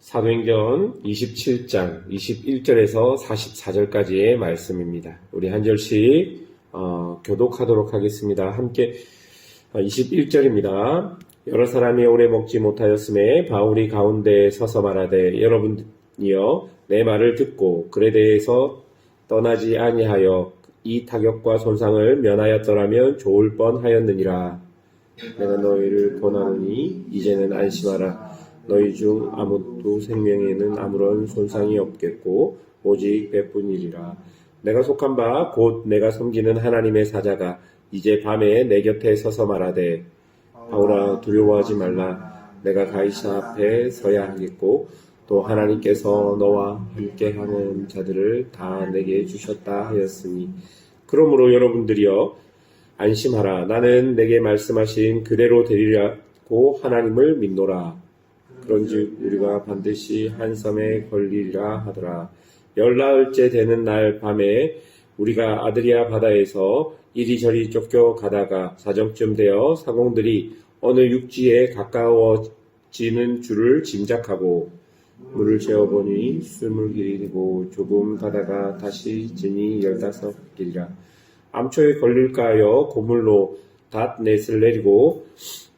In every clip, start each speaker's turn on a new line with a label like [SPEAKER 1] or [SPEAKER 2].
[SPEAKER 1] 사도행전 27장 21절에서 44절까지의 말씀입니다. 우리 한 절씩 교독하도록 하겠습니다. 함께 21절입니다. 여러 사람이 오래 먹지 못하였음에 바울이 가운데 서서 말하되 여러분이여 내 말을 듣고 글에 대해서 떠나지 아니하여 이 타격과 손상을 면하였더라면 좋을 뻔하였느니라. 내가 너희를 권하노니 이제는 안심하라. 너희 중 아무도 생명에는 아무런 손상이 없겠고 오직 배뿐이리라. 내가 속한 바 곧 내가 섬기는 하나님의 사자가 이제 밤에 내 곁에 서서 말하되 바울아 두려워하지 말라. 내가 가이사 앞에 서야 하겠고 또 하나님께서 너와 함께하는 자들을 다 내게 주셨다 하였으니 그러므로 여러분들이여 안심하라. 나는 내게 말씀하신 그대로 되리라고 하나님을 믿노라. 그런즉 우리가 반드시 한 섬에 걸리리라 하더라. 열나흘째 되는 날 밤에 우리가 아드리아 바다에서 이리저리 쫓겨가다가 사정쯤 되어 사공들이 어느 육지에 가까워지는 줄을 짐작하고 물을 재어보니 20길이고 조금 가다가 다시 지니 15길이라. 암초에 걸릴까 하여 고물로 닷넷을 내리고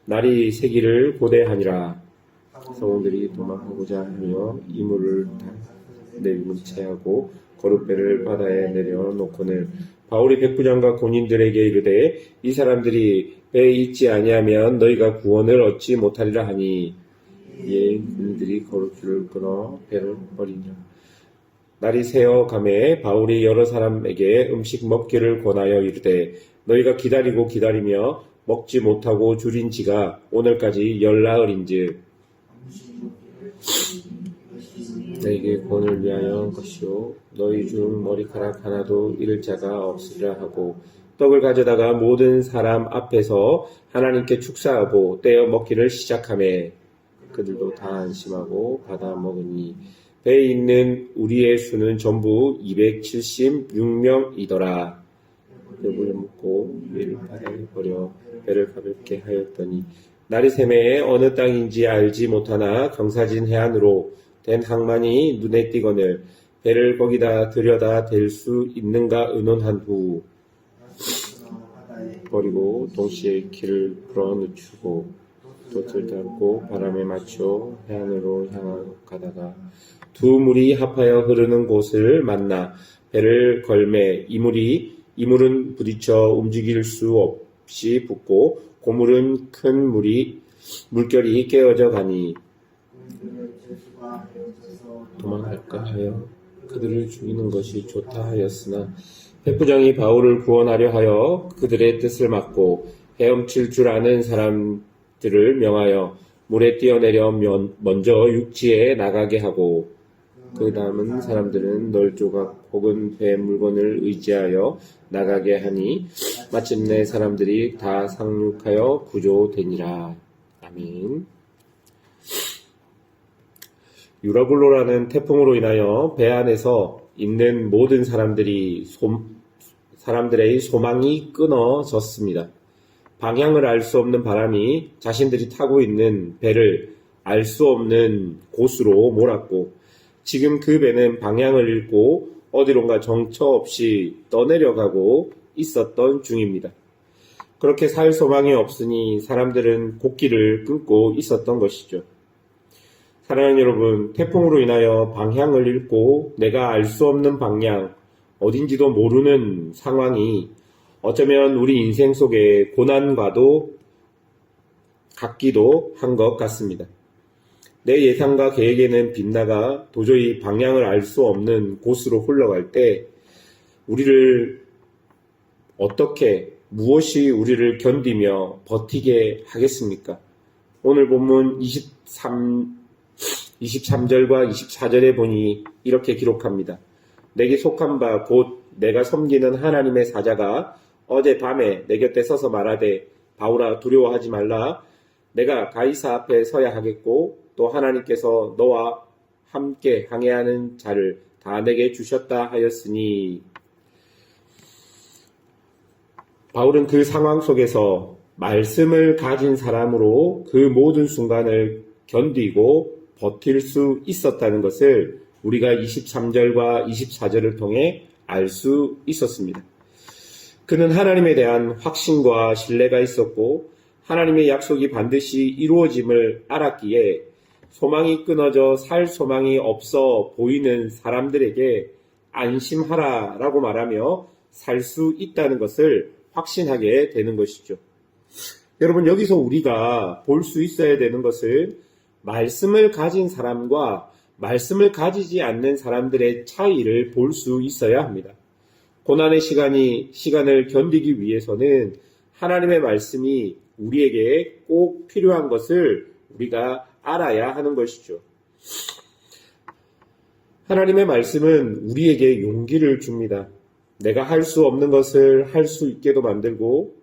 [SPEAKER 1] 날이 새기를 고대하니라. 사공들이 도망하고자 하며 이물을 내리고 채하고 거룻배를 바다에 내려놓고는 바울이 백부장과 군인들에게 이르되 이 사람들이 배에 있지 아니하면 너희가 구원을 얻지 못하리라 하니 이에 군인들이 거룻줄을 끊어 배를 버리니라. 날이 새어 가매 바울이 여러 사람에게 음식 먹기를 권하여 이르되 너희가 기다리고 기다리며 먹지 못하고 줄인 지가 오늘까지 열나흘인즉 너희에게 구원을 위하여 한 것이요 너희 중 머리카락 하나도 잃을 자가 없으리라 하고 떡을 가져다가 모든 사람 앞에서 하나님께 축사하고 떼어 먹기를 시작하매 그들도 다 안심하고 받아 먹으니 배에 있는 우리의 수는 전부 276명이더라. 배불러 먹고 위를 바다에 버려 배를 가볍게 하였더니 날이 새매에 어느 땅인지 알지 못하나 경사진 해안으로 된 항만이 눈에 띄거늘 배를 거기다 들여다 댈 수 있는가 의논한 후 버리고 동시에 길을 풀어 늦추고 돛을 달고 바람에 맞춰 해안으로 향하다가 두 물이 합하여 흐르는 곳을 만나 배를 걸매 이물은 부딪혀 움직일 수 없이 붙고 고물은 큰 물결이 깨어져 가니 도망갈까 하여 그들을 죽이는 것이 좋다 하였으나 백부장이 바울을 구원하려 하여 그들의 뜻을 막고 헤엄칠 줄 아는 사람들을 명하여 물에 뛰어내려 먼저 육지에 나가게 하고 그 다음은 사람들은 널조각 혹은 배 물건을 의지하여 나가게 하니 마침내 사람들이 다 상륙하여 구조되니라. 아멘. 유라굴로라는 태풍으로 인하여 배 안에서 있는 모든 사람들의 소망이 끊어졌습니다. 방향을 알 수 없는 바람이 자신들이 타고 있는 배를 알 수 없는 곳으로 몰았고 지금 그 배는 방향을 잃고 어디론가 정처 없이 떠내려가고 있었던 중입니다. 그렇게 살 소망이 없으니 사람들은 곡기를 끊고 있었던 것이죠. 사랑하는 여러분, 태풍으로 인하여 방향을 잃고 내가 알 수 없는 방향, 어딘지도 모르는 상황이 어쩌면 우리 인생 속에 고난과도 같기도 한 것 같습니다. 내 예상과 계획에는 빗나가 도저히 방향을 알 수 없는 곳으로 흘러갈 때 무엇이 우리를 견디며 버티게 하겠습니까? 오늘 본문 23절과 24절에 보니 이렇게 기록합니다. 내게 속한 바 곧 내가 섬기는 하나님의 사자가 어제 밤에 내 곁에 서서 말하되 바울아 두려워하지 말라. 내가 가이사 앞에 서야 하겠고 또 하나님께서 너와 함께 항해하는 자를 다 내게 주셨다 하였으니 바울은 그 상황 속에서 말씀을 가진 사람으로 그 모든 순간을 견디고 버틸 수 있었다는 것을 우리가 23절과 24절을 통해 알 수 있었습니다. 그는 하나님에 대한 확신과 신뢰가 있었고 하나님의 약속이 반드시 이루어짐을 알았기에 소망이 끊어져 살 소망이 없어 보이는 사람들에게 안심하라라고 말하며 살 수 있다는 것을 확신하게 되는 것이죠. 여러분, 여기서 우리가 볼 수 있어야 되는 것은 말씀을 가진 사람과 말씀을 가지지 않는 사람들의 차이를 볼 수 있어야 합니다. 고난의 시간을 견디기 위해서는 하나님의 말씀이 우리에게 꼭 필요한 것을 우리가 알아야 하는 것이죠. 하나님의 말씀은 우리에게 용기를 줍니다. 내가 할 수 없는 것을 할 수 있게도 만들고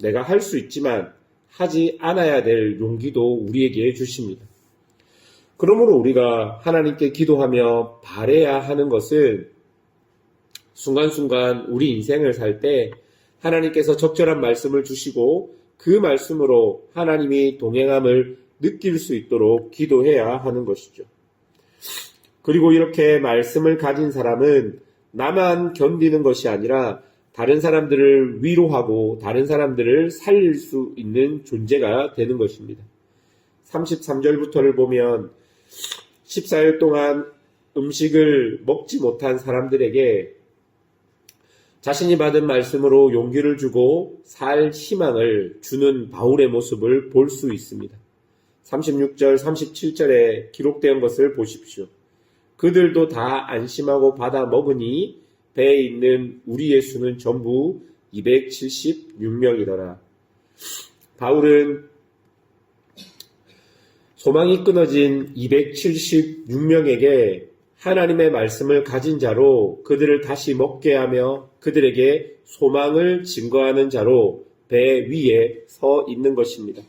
[SPEAKER 1] 내가 할 수 있지만 하지 않아야 될 용기도 우리에게 주십니다. 그러므로 우리가 하나님께 기도하며 바라야 하는 것은 순간순간 우리 인생을 살 때 하나님께서 적절한 말씀을 주시고 그 말씀으로 하나님이 동행함을 느낄 수 있도록 기도해야 하는 것이죠. 그리고 이렇게 말씀을 가진 사람은 나만 견디는 것이 아니라 다른 사람들을 위로하고 다른 사람들을 살릴 수 있는 존재가 되는 것입니다. 33절부터를 보면 14일 동안 음식을 먹지 못한 사람들에게 자신이 받은 말씀으로 용기를 주고 살 희망을 주는 바울의 모습을 볼 수 있습니다. 36절, 37절에 기록된 것을 보십시오. 그들도 다 안심하고 받아 먹으니 배에 있는 우리의 수는 전부 276명이더라. 바울은 소망이 끊어진 276명에게 하나님의 말씀을 가진 자로 그들을 다시 먹게 하며 그들에게 소망을 증거하는 자로 배 위에 서 있는 것입니다.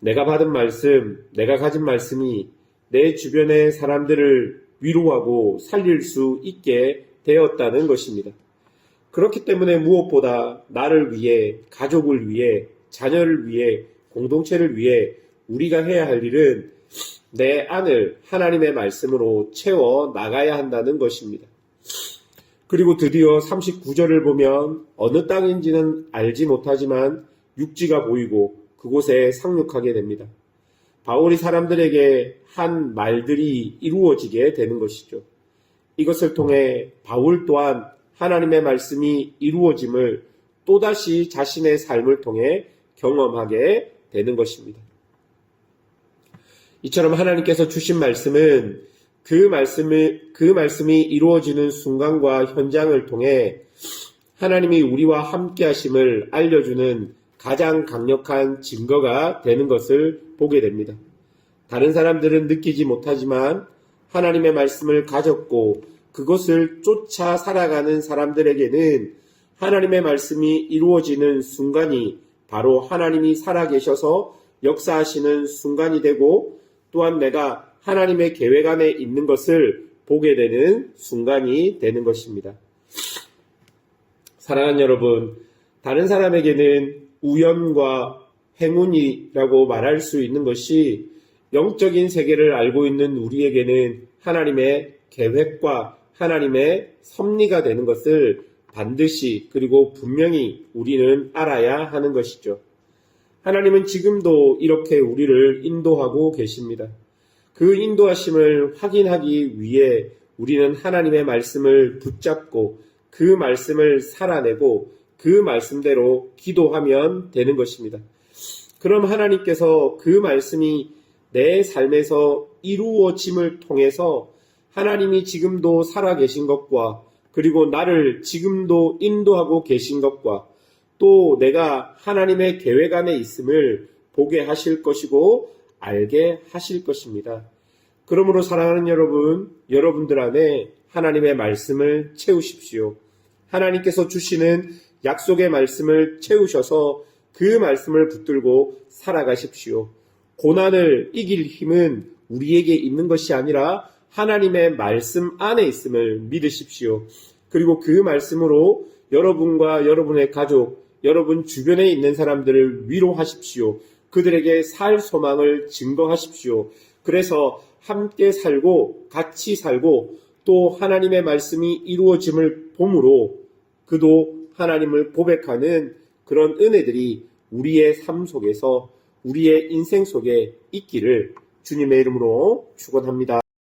[SPEAKER 1] 내가 받은 말씀, 내가 가진 말씀이 내 주변의 사람들을 위로하고 살릴 수 있게 되었다는 것입니다. 그렇기 때문에 무엇보다 나를 위해, 가족을 위해, 자녀를 위해, 공동체를 위해 우리가 해야 할 일은 내 안을 하나님의 말씀으로 채워 나가야 한다는 것입니다. 그리고 드디어 39절을 보면 어느 땅인지는 알지 못하지만 육지가 보이고 그곳에 상륙하게 됩니다. 바울이 사람들에게 한 말들이 이루어지게 되는 것이죠. 이것을 통해 바울 또한 하나님의 말씀이 이루어짐을 또다시 자신의 삶을 통해 경험하게 되는 것입니다. 이처럼 하나님께서 주신 말씀은 그 말씀이 이루어지는 순간과 현장을 통해 하나님이 우리와 함께 하심을 알려주는 가장 강력한 증거가 되는 것을 보게 됩니다. 다른 사람들은 느끼지 못하지만 하나님의 말씀을 가졌고 그것을 쫓아 살아가는 사람들에게는 하나님의 말씀이 이루어지는 순간이 바로 하나님이 살아계셔서 역사하시는 순간이 되고 또한 내가 하나님의 계획 안에 있는 것을 보게 되는 순간이 되는 것입니다. 사랑하는 여러분, 다른 사람에게는 우연과 행운이라고 말할 수 있는 것이 영적인 세계를 알고 있는 우리에게는 하나님의 계획과 하나님의 섭리가 되는 것을 반드시 그리고 분명히 우리는 알아야 하는 것이죠. 하나님은 지금도 이렇게 우리를 인도하고 계십니다. 그 인도하심을 확인하기 위해 우리는 하나님의 말씀을 붙잡고 그 말씀을 살아내고 그 말씀대로 기도하면 되는 것입니다. 그럼 하나님께서 그 말씀이 내 삶에서 이루어짐을 통해서 하나님이 지금도 살아계신 것과 그리고 나를 지금도 인도하고 계신 것과 또 내가 하나님의 계획 안에 있음을 보게 하실 것이고 알게 하실 것입니다. 그러므로 사랑하는 여러분, 여러분들 안에 하나님의 말씀을 채우십시오. 하나님께서 주시는 약속의 말씀을 채우셔서 그 말씀을 붙들고 살아가십시오. 고난을 이길 힘은 우리에게 있는 것이 아니라 하나님의 말씀 안에 있음을 믿으십시오. 그리고 그 말씀으로 여러분과 여러분의 가족, 여러분 주변에 있는 사람들을 위로하십시오. 그들에게 살 소망을 증거하십시오. 그래서 함께 살고 같이 살고 또 하나님의 말씀이 이루어짐을 보므로 그도 하나님을 고백하는 그런 은혜들이 우리의 삶 속에서 우리의 인생 속에 있기를 주님의 이름으로 축원합니다.